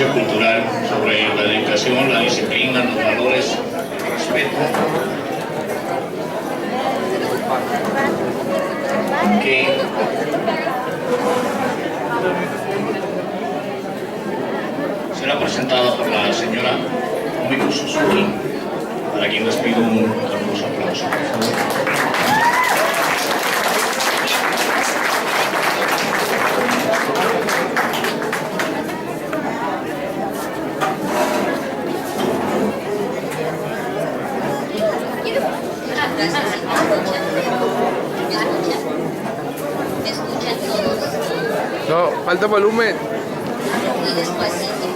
conferencia cultural sobre la educación, la disciplina, los valores, el respeto, que será presentada por la señora Momiko Suzuki, para quien les pido un hermoso aplauso. ¿Me escuchan todos? No, falta volumen. Y despacito.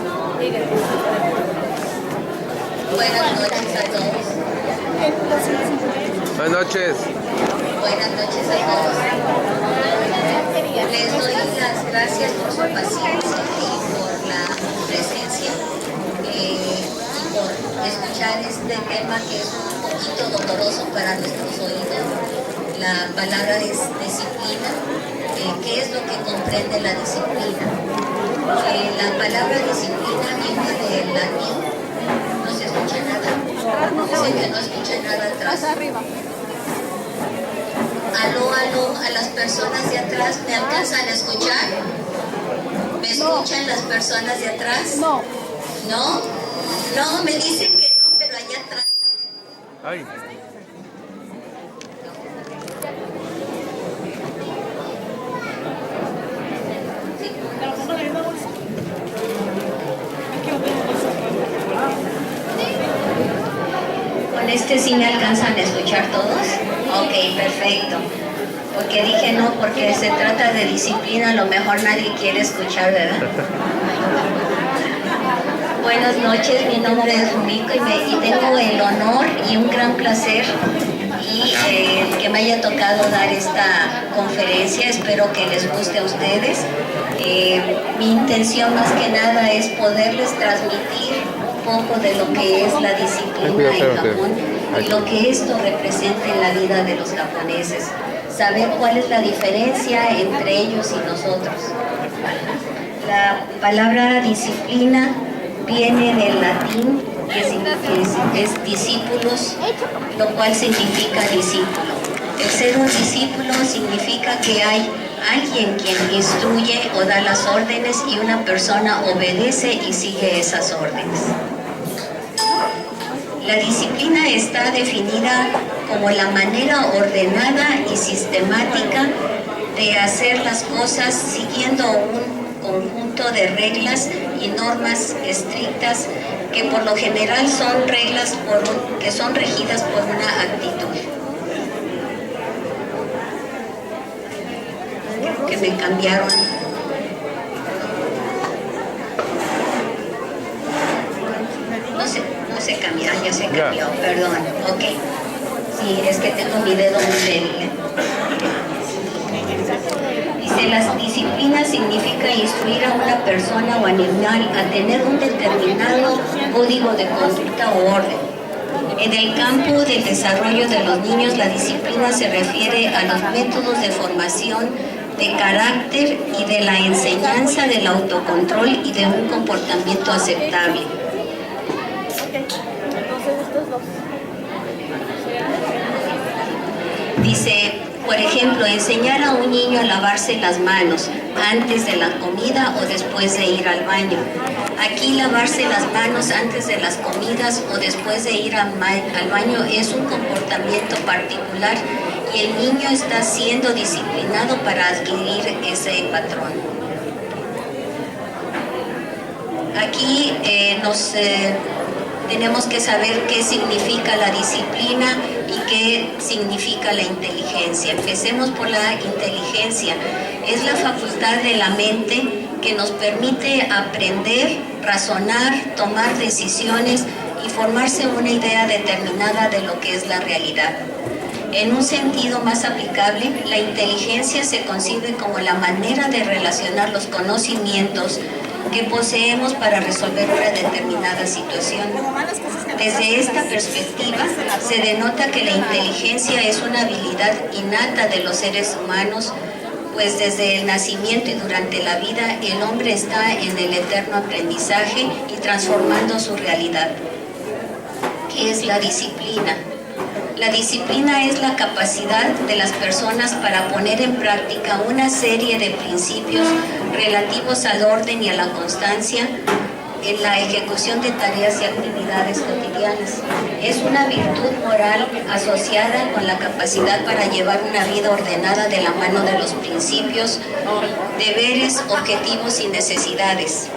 Buenas noches a todos. Buenas noches. Buenas noches a todos. Les doy las gracias por su paciencia y por la presencia y por escuchar este tema que es un poquito doloroso para nuestros oídos. La palabra es disciplina. ¿Qué es lo que comprende la disciplina? La palabra disciplina viene del latín. No se escucha nada. Dice que no escucha nada atrás. Aló, a las personas de atrás, ¿me alcanzan a escuchar? ¿Me escuchan las personas de atrás? No. ¿No? No, me dicen que no, pero allá atrás. Ay. ¿Con este sí me alcanzan a escuchar todos? Ok, perfecto. Porque dije no, porque se trata de disciplina, a lo mejor nadie quiere escuchar, ¿verdad? Buenas noches, mi nombre es Rumiko y tengo el honor y un gran placer que me haya tocado dar esta conferencia. Espero que les guste a ustedes. Mi intención más que nada es poderles transmitir un poco de lo que es la disciplina en Japón y lo que esto representa en la vida de los japoneses. Saber cuál es la diferencia entre ellos y nosotros. La palabra disciplina viene del latín, que es discípulos, lo cual significa discípulo. El ser un discípulo significa que hay alguien quien instruye o da las órdenes y una persona obedece y sigue esas órdenes. La disciplina está definida como la manera ordenada y sistemática de hacer las cosas siguiendo un conjunto de reglas y normas estrictas que por lo general son reglas que son regidas por una actitud. Que me cambiaron. No se cambió, ya se cambió, perdón, ok. Sí, es que tengo mi dedo muy débil. Dice, las disciplinas significa instruir a una persona o animal a tener un determinado código de conducta o orden. En el campo del desarrollo de los niños, la disciplina se refiere a los métodos de formación de carácter y de la enseñanza del autocontrol y de un comportamiento aceptable. Dice, por ejemplo, enseñar a un niño a lavarse las manos antes de la comida o después de ir al baño. Aquí lavarse las manos antes de las comidas o después de ir al baño es un comportamiento particular y el niño está siendo disciplinado para adquirir ese patrón. Aquí tenemos que saber qué significa la disciplina y qué significa la inteligencia. Empecemos por la inteligencia. Es la facultad de la mente que nos permite aprender, razonar, tomar decisiones y formarse una idea determinada de lo que es la realidad. En un sentido más aplicable, la inteligencia se concibe como la manera de relacionar los conocimientos que poseemos para resolver una determinada situación. Desde esta perspectiva, se denota que la inteligencia es una habilidad innata de los seres humanos pues desde el nacimiento y durante la vida el hombre está en el eterno aprendizaje y transformando su realidad. ¿Qué es la disciplina? La disciplina es la capacidad de las personas para poner en práctica una serie de principios relativos al orden y a la constancia en la ejecución de tareas y actividades cotidianas. Es una virtud moral asociada con la capacidad para llevar una vida ordenada de la mano de los principios, deberes, objetivos y necesidades,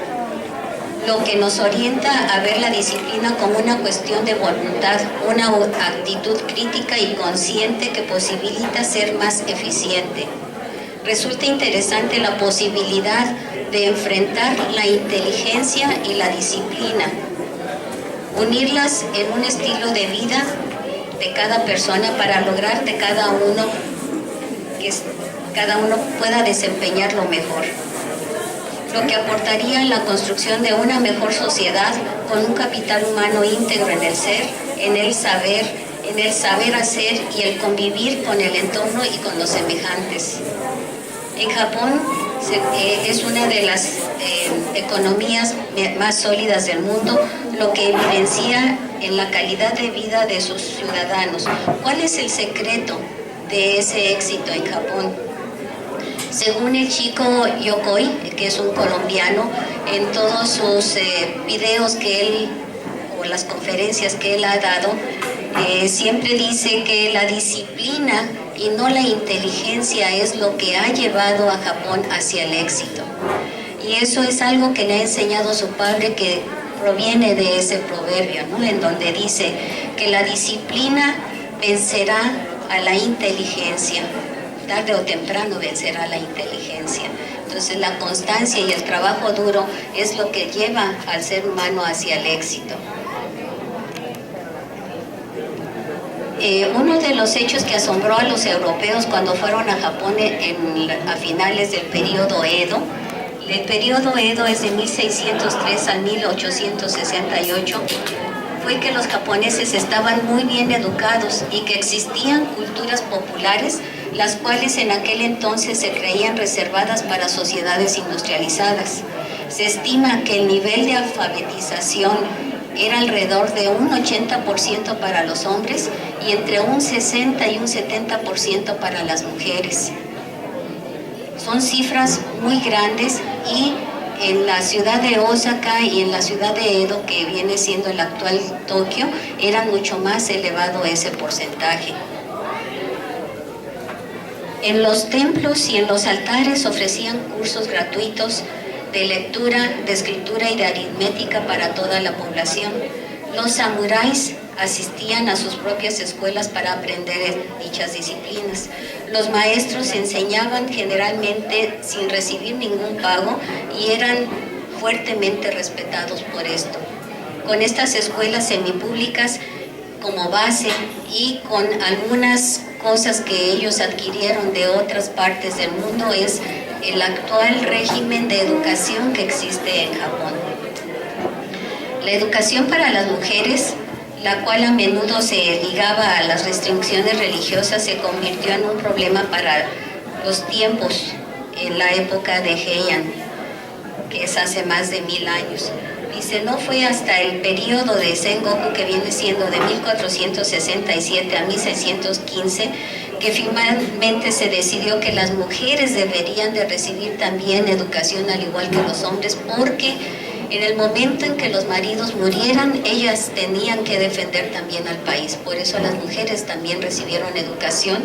lo que nos orienta a ver la disciplina como una cuestión de voluntad, una actitud crítica y consciente que posibilita ser más eficiente. Resulta interesante la posibilidad de enfrentar la inteligencia y la disciplina, unirlas en un estilo de vida de cada persona para lograr que cada uno pueda desempeñarlo mejor, lo que aportaría en la construcción de una mejor sociedad con un capital humano íntegro en el ser, en el saber hacer y el convivir con el entorno y con los semejantes. En Japón es una de las economías más sólidas del mundo, lo que evidencia en la calidad de vida de sus ciudadanos. ¿Cuál es el secreto de ese éxito en Japón? Según el chico Yokoi, que es un colombiano, en todos sus videos o las conferencias que él ha dado, siempre dice que la disciplina y no la inteligencia es lo que ha llevado a Japón hacia el éxito. Y eso es algo que le ha enseñado su padre, que proviene de ese proverbio, ¿no? En donde dice que la disciplina vencerá a la inteligencia, tarde o temprano vencerá la inteligencia. Entonces la constancia y el trabajo duro es lo que lleva al ser humano hacia el éxito. Uno de los hechos que asombró a los europeos cuando fueron a Japón a finales del periodo Edo, el periodo Edo es de 1603 al 1868, fue que los japoneses estaban muy bien educados y que existían culturas populares, las cuales en aquel entonces se creían reservadas para sociedades industrializadas. Se estima que el nivel de alfabetización era alrededor de un 80% para los hombres y entre un 60 y un 70% para las mujeres. Son cifras muy grandes, y en la ciudad de Osaka y en la ciudad de Edo, que viene siendo el actual Tokio, era mucho más elevado ese porcentaje. En los templos y en los altares ofrecían cursos gratuitos de lectura, de escritura y de aritmética para toda la población. Los samuráis asistían a sus propias escuelas para aprender dichas disciplinas. Los maestros enseñaban generalmente sin recibir ningún pago y eran fuertemente respetados por esto. Con estas escuelas semipúblicas como base y con algunas cosas que ellos adquirieron de otras partes del mundo, es el actual régimen de educación que existe en Japón. La educación para las mujeres, la cual a menudo se ligaba a las restricciones religiosas, se convirtió en un problema para los tiempos en la época de Heian, que es hace más de 1000 años. Dice, no fue hasta el periodo de Sengoku, que viene siendo de 1467 a 1615, que finalmente se decidió que las mujeres deberían de recibir también educación al igual que los hombres, porque en el momento en que los maridos murieran, ellas tenían que defender también al país. Por eso las mujeres también recibieron educación,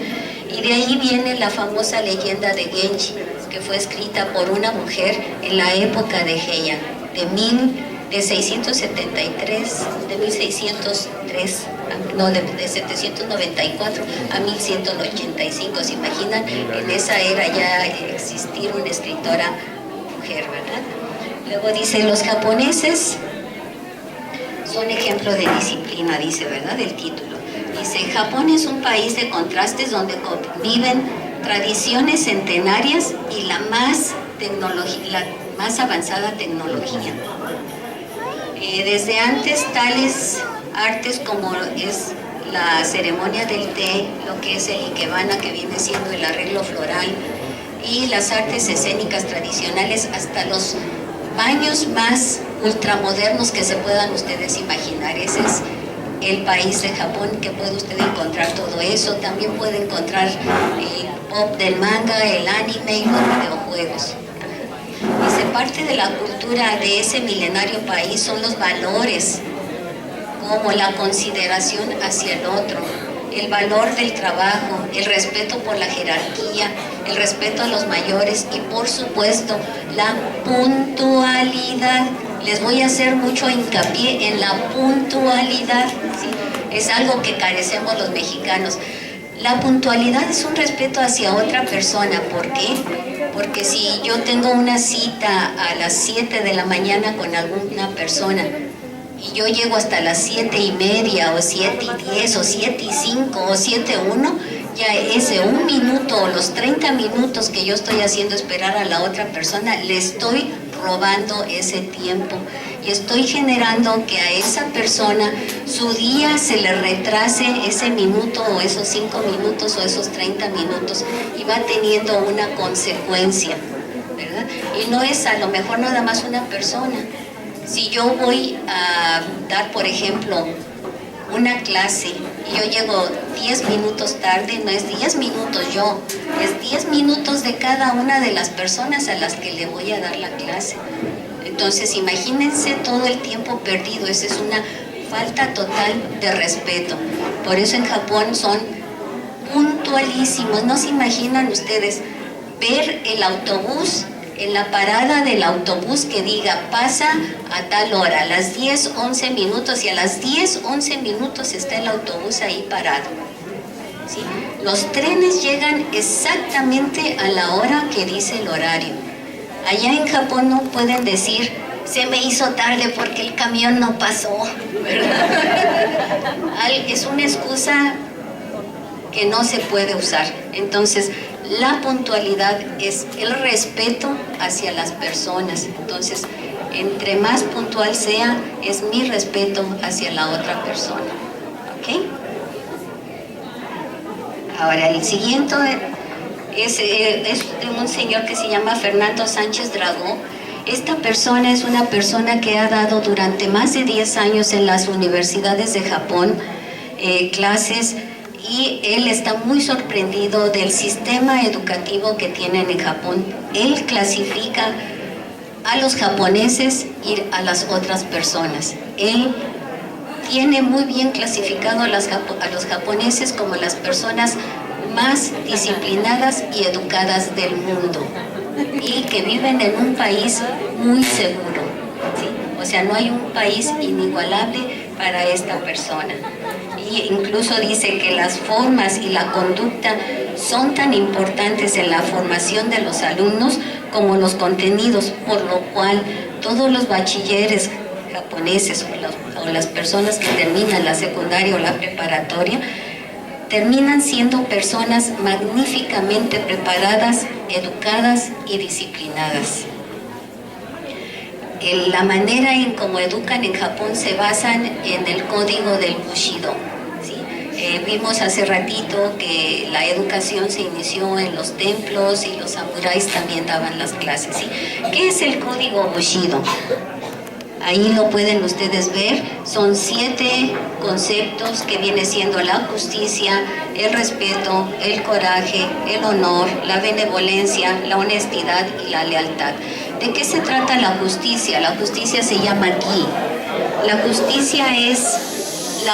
y de ahí viene la famosa leyenda de Genji, que fue escrita por una mujer en la época de Heian, de 794 a 1185. ¿Se imaginan? En esa era ya existir una escritora mujer, ¿verdad? Luego dice, los japoneses son ejemplo de disciplina, dice, ¿verdad? El título. Dice, Japón es un país de contrastes donde conviven tradiciones centenarias y la más avanzada tecnología. Desde antes, tales artes como es la ceremonia del té, lo que es el ikebana, que viene siendo el arreglo floral, y las artes escénicas tradicionales hasta los baños más ultramodernos que se puedan ustedes imaginar. Ese es el país de Japón, que puede usted encontrar todo eso. También puede encontrar el pop del manga, el anime y los videojuegos. Dice, parte de la cultura de ese milenario país son los valores, como la consideración hacia el otro, el valor del trabajo, el respeto por la jerarquía, el respeto a los mayores y, por supuesto, la puntualidad. Les voy a hacer mucho hincapié en la puntualidad, ¿sí? Es algo que carecemos los mexicanos. La puntualidad es un respeto hacia otra persona. ¿Por qué? Porque si yo tengo una cita a las 7 de la mañana con alguna persona y yo llego hasta las 7:30 o 7:10 o 7:05 o 7:01, ya ese 1 minuto o los 30 minutos que yo estoy haciendo esperar a la otra persona, le estoy robando ese tiempo y estoy generando que a esa persona su día se le retrase ese minuto o esos 5 minutos o esos 30 minutos y va teniendo una consecuencia, ¿verdad? Y no es a lo mejor nada más una persona. Si yo voy a dar, por ejemplo, una clase y yo llego 10 minutos tarde, no es 10 minutos yo, es 10 minutos de cada una de las personas a las que le voy a dar la clase. Entonces, imagínense todo el tiempo perdido. Esa es una falta total de respeto. Por eso en Japón son puntualísimos. No se imaginan ustedes ver el autobús, en la parada del autobús que diga pasa a tal hora, a las 10:11 minutos, y a las 10:11 minutos está el autobús ahí parado, ¿sí? Los trenes llegan exactamente a la hora que dice el horario. Allá en Japón no pueden decir se me hizo tarde porque el camión no pasó, ¿verdad? Es una excusa que no se puede usar. Entonces, la puntualidad es el respeto hacia las personas. Entonces, entre más puntual sea, es mi respeto hacia la otra persona. ¿Ok? Ahora, el siguiente es de un señor que se llama Fernando Sánchez Dragó. Esta persona es una persona que ha dado durante más de 10 años en las universidades de Japón clases, y él está muy sorprendido del sistema educativo que tienen en Japón. Él clasifica a los japoneses y a las otras personas. Él tiene muy bien clasificado a los japoneses como las personas más disciplinadas y educadas del mundo y que viven en un país muy seguro, ¿sí? O sea, no hay un país inigualable para esta persona. Y incluso dice que las formas y la conducta son tan importantes en la formación de los alumnos como los contenidos, por lo cual todos los bachilleres japoneses o las personas que terminan la secundaria o la preparatoria terminan siendo personas magníficamente preparadas, educadas y disciplinadas. La manera en cómo educan en Japón se basan en el código del Bushido, ¿sí? Vimos hace ratito que la educación se inició en los templos y los samuráis también daban las clases, ¿sí? ¿Qué es el código Bushido? Ahí lo pueden ustedes ver. Son 7 conceptos que viene siendo la justicia, el respeto, el coraje, el honor, la benevolencia, la honestidad y la lealtad. ¿De qué se trata la justicia? La justicia se llama Gi. La justicia es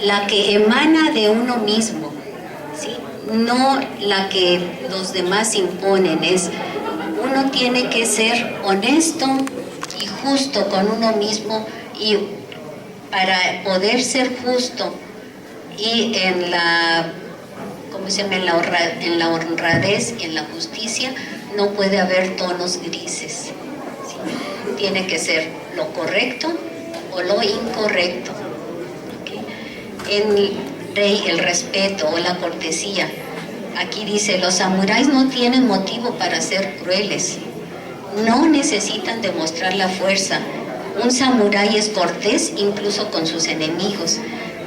la que emana de uno mismo, ¿sí? No la que los demás imponen. Uno tiene que ser honesto y justo con uno mismo, y para poder ser justo y en la honradez y en la justicia no puede haber tonos grises, ¿sí? Tiene que ser lo correcto o lo incorrecto, ¿okay? El respeto o la cortesía. Aquí dice, los samuráis no tienen motivo para ser crueles. No necesitan demostrar la fuerza. Un samurái es cortés incluso con sus enemigos.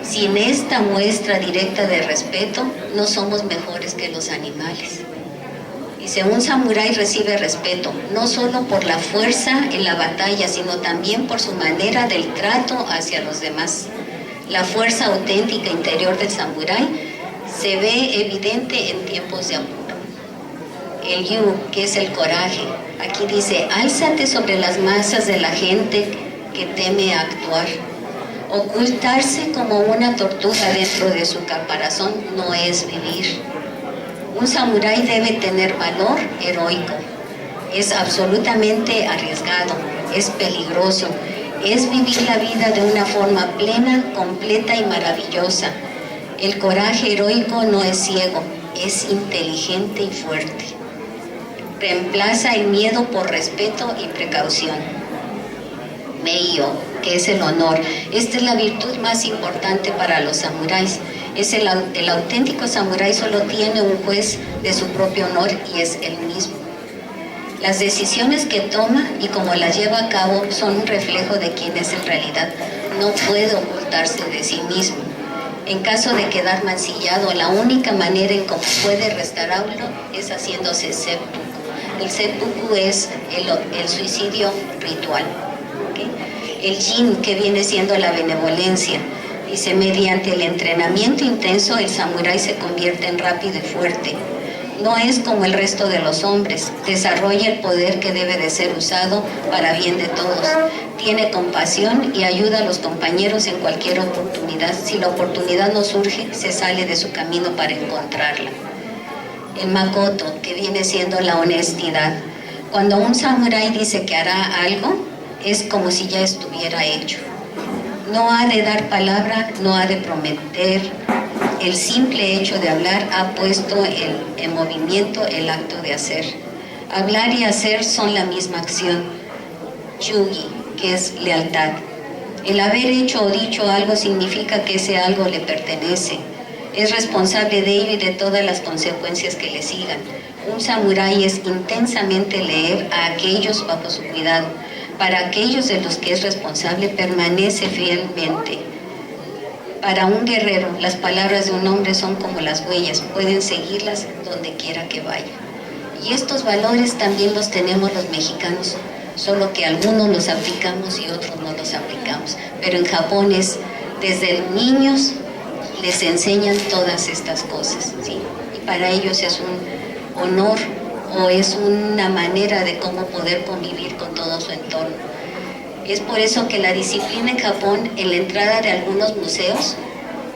Sin esta muestra directa de respeto, no somos mejores que los animales. Dice, un samurái recibe respeto, no solo por la fuerza en la batalla, sino también por su manera del trato hacia los demás. La fuerza auténtica interior del samurái se ve evidente en tiempos de apuro. El yu, que es el coraje, aquí dice, álzate sobre las masas de la gente que teme actuar. Ocultarse como una tortuga dentro de su caparazón no es vivir. Un samurái debe tener valor heroico. Es absolutamente arriesgado, es peligroso, es vivir la vida de una forma plena, completa y maravillosa. El coraje heroico no es ciego, es inteligente y fuerte. Reemplaza el miedo por respeto y precaución. Meiyo, que es el honor. Esta es la virtud más importante para los samuráis. El auténtico samurái solo tiene un juez de su propio honor y es él mismo. Las decisiones que toma y cómo las lleva a cabo son un reflejo de quién es en realidad. No puede ocultarse de sí mismo. En caso de quedar mancillado, la única manera en cómo puede restaurarlo es haciéndose seppuku. El seppuku es el suicidio ritual. ¿Okay? El jin, que viene siendo la benevolencia. Dice, mediante el entrenamiento intenso, el samurái se convierte en rápido y fuerte. No es como el resto de los hombres. Desarrolla el poder que debe de ser usado para bien de todos. Tiene compasión y ayuda a los compañeros en cualquier oportunidad. Si la oportunidad no surge, se sale de su camino para encontrarla. El makoto, que viene siendo la honestidad. Cuando un samurái dice que hará algo, es como si ya estuviera hecho. No ha de dar palabra, no ha de prometer. El simple hecho de hablar ha puesto en movimiento el acto de hacer. Hablar y hacer son la misma acción. Yugi, que es lealtad. El haber hecho o dicho algo significa que ese algo le pertenece. Es responsable de ello y de todas las consecuencias que le sigan. Un samurái es intensamente leer a aquellos bajo su cuidado. Para aquellos de los que es responsable, permanece fielmente. Para un guerrero, las palabras de un hombre son como las huellas, pueden seguirlas donde quiera que vaya. Y estos valores también los tenemos los mexicanos, solo que algunos los aplicamos y otros no los aplicamos. Pero en Japón es, desde niños les enseñan todas estas cosas, ¿sí? Y para ellos es un honor o es una manera de cómo poder convivir con todo su entorno. Es por eso que la disciplina en Japón, en la entrada de algunos museos,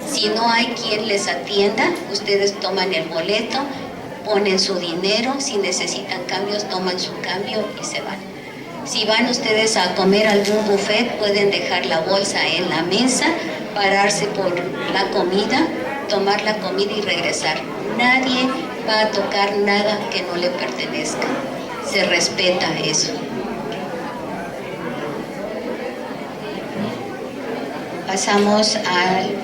si no hay quien les atienda, ustedes toman el boleto, ponen su dinero, si necesitan cambios, toman su cambio y se van. Si van ustedes a comer algún buffet, pueden dejar la bolsa en la mesa, pararse por la comida, tomar la comida y regresar. Nadie va a tocar nada que no le pertenezca. Se respeta eso. Pasamos al...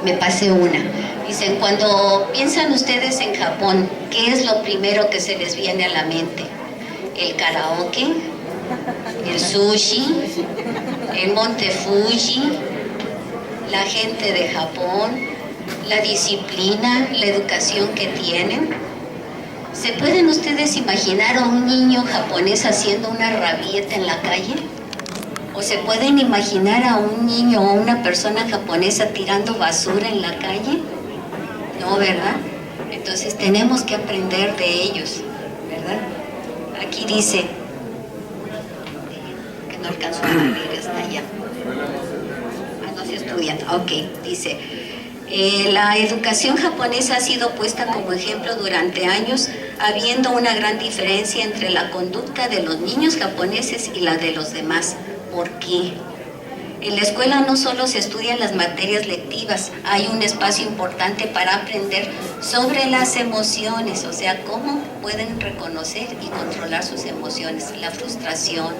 me pasé una. Dicen, cuando piensan ustedes en Japón, ¿qué es lo primero que se les viene a la mente? El karaoke, el sushi, el monte Fuji, la gente de Japón, la disciplina, la educación que tienen. ¿Se pueden ustedes imaginar a un niño japonés haciendo una rabieta en la calle? ¿O se pueden imaginar a un niño o una persona japonesa tirando basura en la calle? No, ¿verdad? Entonces tenemos que aprender de ellos, ¿verdad? Aquí dice, que no alcanzo a leer hasta allá. Ah, no se estudian. Ok, dice, la educación japonesa ha sido puesta como ejemplo durante años, habiendo una gran diferencia entre la conducta de los niños japoneses y la de los demás. ¿Por qué? En la escuela no solo se estudian las materias lectivas, hay un espacio importante para aprender sobre las emociones, o sea, cómo pueden reconocer y controlar sus emociones, la frustración,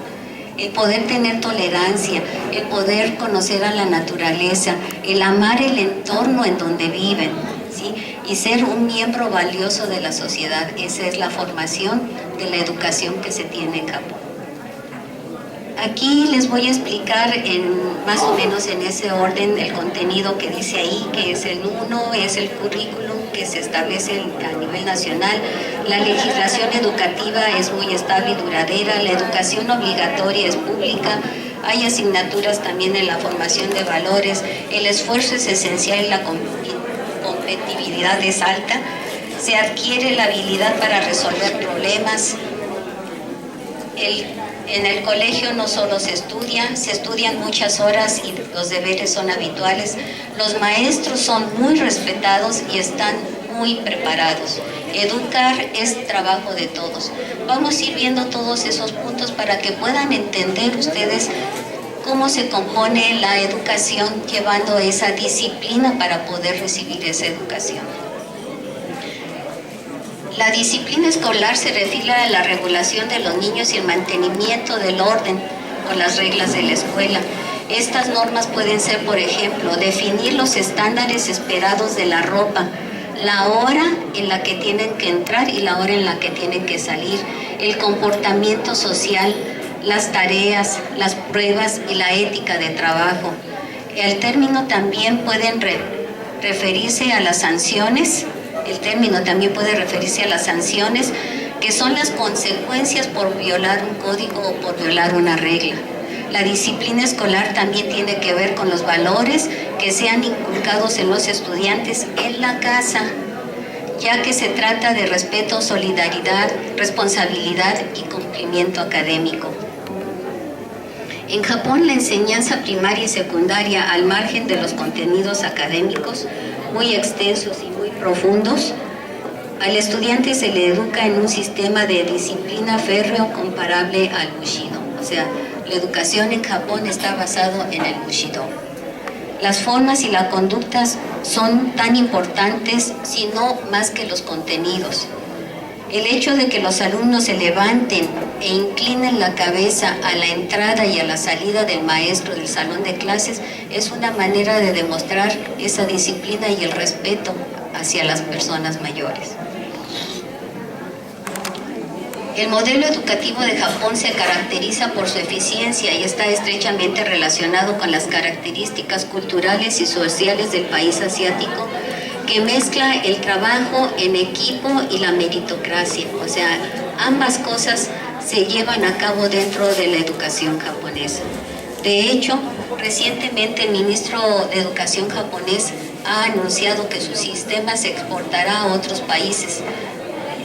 el poder tener tolerancia, el poder conocer a la naturaleza, el amar el entorno en donde viven, ¿sí? Y ser un miembro valioso de la sociedad. Esa es la formación de la educación que se tiene en Japón. Aquí les voy a explicar más o menos en ese orden el contenido que dice ahí, que es el 1, es el currículum que se establece a nivel nacional. La legislación educativa es muy estable y duradera, la educación obligatoria es pública, hay asignaturas también en la formación de valores, el esfuerzo es esencial y la competitividad es alta, se adquiere la habilidad para resolver problemas. En el colegio no solo se estudian muchas horas y los deberes son habituales. Los maestros son muy respetados y están muy preparados. Educar es trabajo de todos. Vamos a ir viendo todos esos puntos para que puedan entender ustedes cómo se compone la educación, llevando esa disciplina para poder recibir esa educación. La disciplina escolar se refiere a la regulación de los niños y el mantenimiento del orden con las reglas de la escuela. Estas normas pueden ser, por ejemplo, definir los estándares esperados de la ropa, la hora en la que tienen que entrar y la hora en la que tienen que salir, el comportamiento social, las tareas, las pruebas y la ética de trabajo. El término también pueden referirse a las sanciones. El término también puede referirse a las sanciones, que son las consecuencias por violar un código o por violar una regla. La disciplina escolar también tiene que ver con los valores que sean inculcados en los estudiantes en la casa, ya que se trata de respeto, solidaridad, responsabilidad y cumplimiento académico. En Japón, la enseñanza primaria y secundaria, al margen de los contenidos académicos muy extensos y muy profundos, al estudiante se le educa en un sistema de disciplina férreo comparable al Bushido. O sea, la educación en Japón está basado en el Bushido. Las formas y las conductas son tan importantes, si no más que los contenidos. El hecho de que los alumnos se levanten e inclinen la cabeza a la entrada y a la salida del maestro del salón de clases es una manera de demostrar esa disciplina y el respeto hacia las personas mayores. El modelo educativo de Japón se caracteriza por su eficiencia y está estrechamente relacionado con las características culturales y sociales del país asiático, que mezcla el trabajo en equipo y la meritocracia. O sea, ambas cosas se llevan a cabo dentro de la educación japonesa. De hecho, recientemente el ministro de Educación japonés ha anunciado que su sistema se exportará a otros países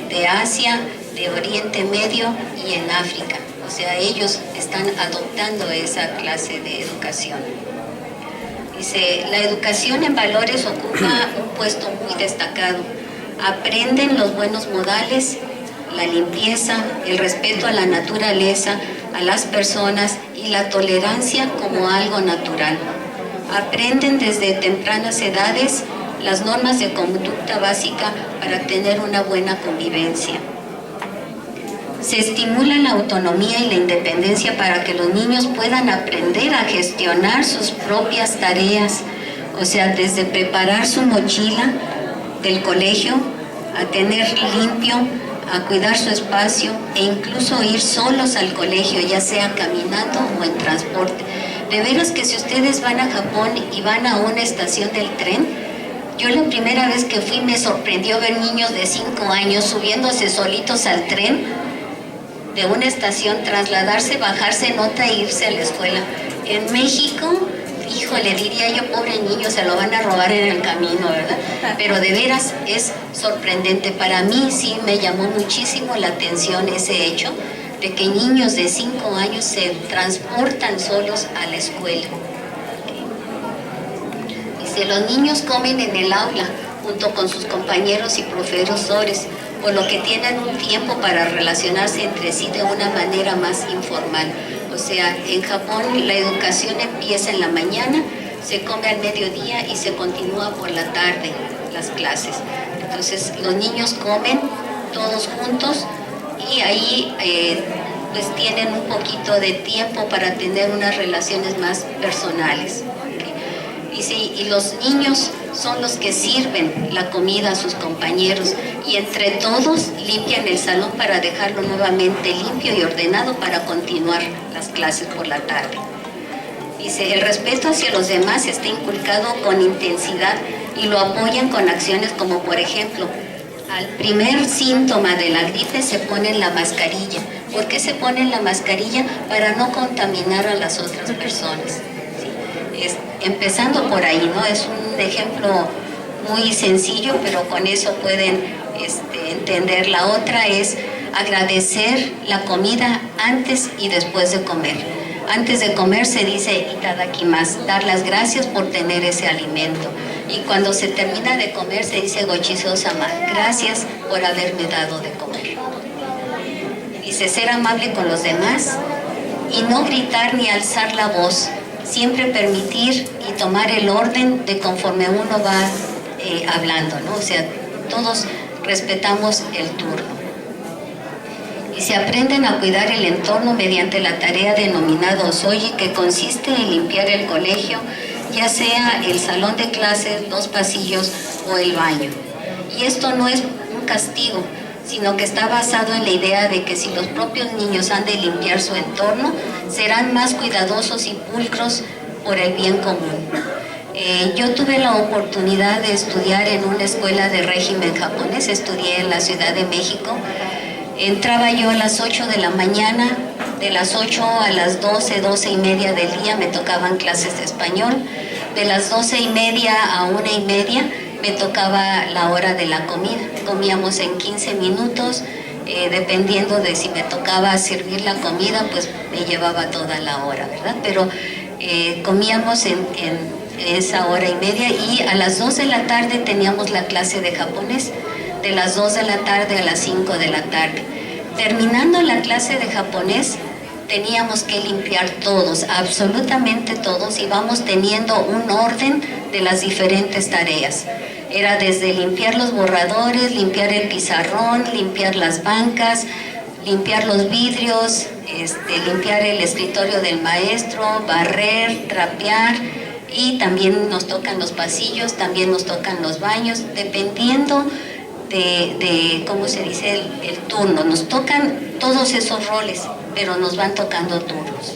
de Asia, de Oriente Medio y en África. O sea, ellos están adoptando esa clase de educación. Dice, la educación en valores ocupa un puesto muy destacado. Aprenden los buenos modales, la limpieza, el respeto a la naturaleza, a las personas y la tolerancia como algo natural. Aprenden desde tempranas edades las normas de conducta básica para tener una buena convivencia. Se estimula la autonomía y la independencia para que los niños puedan aprender a gestionar sus propias tareas, o sea, desde preparar su mochila del colegio, a tener limpio, a cuidar su espacio e incluso ir solos al colegio, ya sea caminando o en transporte. De veras que si ustedes van a Japón y van a una estación del tren, yo la primera vez que fui me sorprendió ver niños de 5 años subiéndose solitos al tren de una estación, trasladarse, bajarse en otra e irse a la escuela. En México, híjole, diría yo, pobre niño, se lo van a robar en el camino, ¿verdad? Pero de veras es sorprendente. Para mí sí me llamó muchísimo la atención ese hecho de que niños de 5 años se transportan solos a la escuela. Dice, los niños comen en el aula junto con sus compañeros y profesores, por lo que tienen un tiempo para relacionarse entre sí de una manera más informal. O sea, en Japón la educación empieza en la mañana, se come al mediodía y se continúa por la tarde las clases. Entonces los niños comen todos juntos y ahí pues tienen un poquito de tiempo para tener unas relaciones más personales. Dice, y los niños son los que sirven la comida a sus compañeros y entre todos limpian el salón para dejarlo nuevamente limpio y ordenado para continuar las clases por la tarde. Dice, el respeto hacia los demás está inculcado con intensidad y lo apoyan con acciones como, por ejemplo, al primer síntoma de la gripe se ponen la mascarilla. ¿Por qué se ponen la mascarilla? Para no contaminar a las otras personas. Empezando por ahí, ¿no? Es un ejemplo muy sencillo, pero con eso pueden entender. La otra es agradecer la comida antes y después de comer. Antes de comer se dice itadakimasu, dar las gracias por tener ese alimento. Y cuando se termina de comer se dice gochisousama, gracias por haberme dado de comer. Dice ser amable con los demás y no gritar ni alzar la voz. Siempre permitir y tomar el orden de conforme uno va hablando, ¿no? O sea, todos respetamos el turno. Y se aprenden a cuidar el entorno mediante la tarea denominada Osoji, que consiste en limpiar el colegio, ya sea el salón de clases, los pasillos o el baño. Y esto no es un castigo, sino que está basado en la idea de que si los propios niños han de limpiar su entorno, serán más cuidadosos y pulcros por el bien común. Yo tuve la oportunidad de estudiar en una escuela de régimen japonés, estudié en la Ciudad de México. Entraba yo a las 8 de la mañana, de las 8 a las 12, 12 y media del día me tocaban clases de español, de las 12 y media a 1 y media me tocaba la hora de la comida. Comíamos en 15 minutos, dependiendo de si me tocaba servir la comida, pues me llevaba toda la hora, ¿verdad? Pero comíamos en esa hora y media y a las 2 de la tarde teníamos la clase de japonés, de las 2 de la tarde a las 5 de la tarde. Terminando la clase de japonés, teníamos que limpiar todos, absolutamente todos, y vamos teniendo un orden de las diferentes tareas. Era desde limpiar los borradores, limpiar el pizarrón, limpiar las bancas, limpiar los vidrios, limpiar el escritorio del maestro, barrer, trapear, y también nos tocan los pasillos, también nos tocan los baños, dependiendo de ¿cómo se dice? El turno. Nos tocan todos esos roles, pero nos van tocando turnos.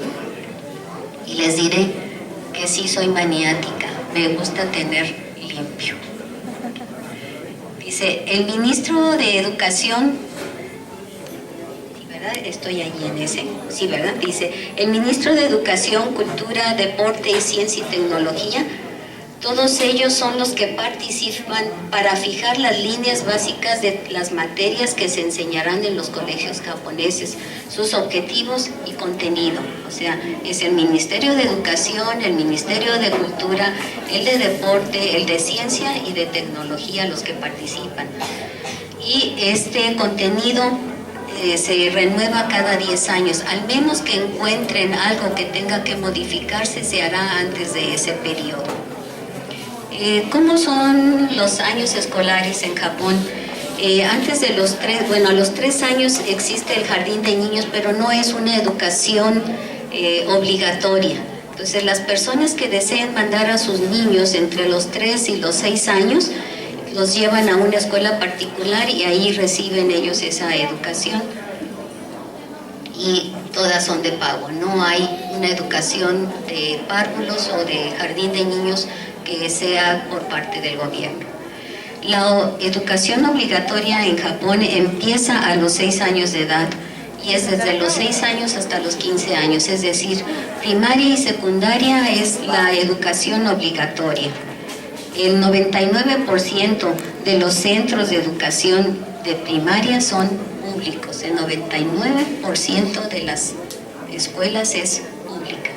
Y les diré que sí soy maniática, me gusta tener limpio. Dice, el ministro de Educación, ¿verdad? Estoy allí en ese, sí, ¿verdad? Dice, el ministro de Educación, Cultura, Deporte y Ciencia y Tecnología, todos ellos son los que participan para fijar las líneas básicas de las materias que se enseñarán en los colegios japoneses, sus objetivos y contenido. O sea, es el Ministerio de Educación, el Ministerio de Cultura, el de Deporte, el de Ciencia y de Tecnología los que participan. Y este contenido se renueva cada 10 años, al menos que encuentren algo que tenga que modificarse, se hará antes de ese periodo. ¿Cómo son los años escolares en Japón? Antes de los 3, bueno, a los 3 años existe el jardín de niños, pero no es una educación obligatoria. Entonces, las personas que deseen mandar a sus niños entre los 3 y los 6 años, los llevan a una escuela particular y ahí reciben ellos esa educación. Y todas son de pago, no hay una educación de párvulos o de jardín de niños que sea por parte del gobierno. La educación obligatoria en Japón empieza a los 6 años de edad y es desde los 6 años hasta los 15 años, es decir, primaria y secundaria es la educación obligatoria. El 99% de los centros de educación de primaria son públicos, el 99% de las escuelas es pública.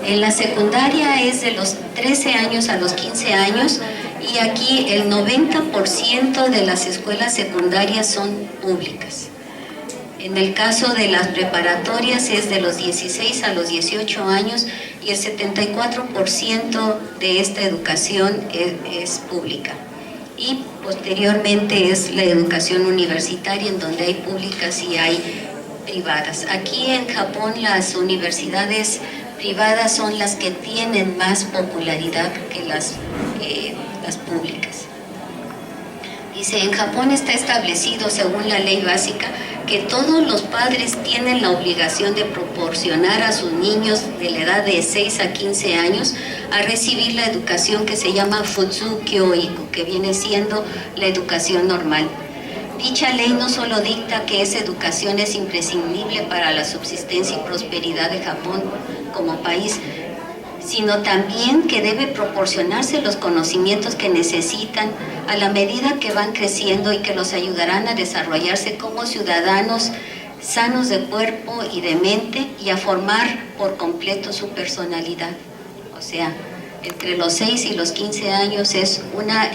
En la secundaria es de los 13 años a los 15 años y aquí el 90% de las escuelas secundarias son públicas. En el caso de las preparatorias es de los 16 a los 18 años y el 74% de esta educación es pública. Y posteriormente es la educación universitaria en donde hay públicas y hay privadas. Aquí en Japón las universidades privadas son las que tienen más popularidad que las públicas. Dice, en Japón está establecido, según la ley básica, que todos los padres tienen la obligación de proporcionar a sus niños de la edad de 6 a 15 años a recibir la educación que se llama Futsu Kyoiku, que viene siendo la educación normal. Dicha ley no solo dicta que esa educación es imprescindible para la subsistencia y prosperidad de Japón como país, sino también que debe proporcionarse los conocimientos que necesitan a la medida que van creciendo y que los ayudarán a desarrollarse como ciudadanos sanos de cuerpo y de mente y a formar por completo su personalidad. O sea, entre los 6 y los 15 años es una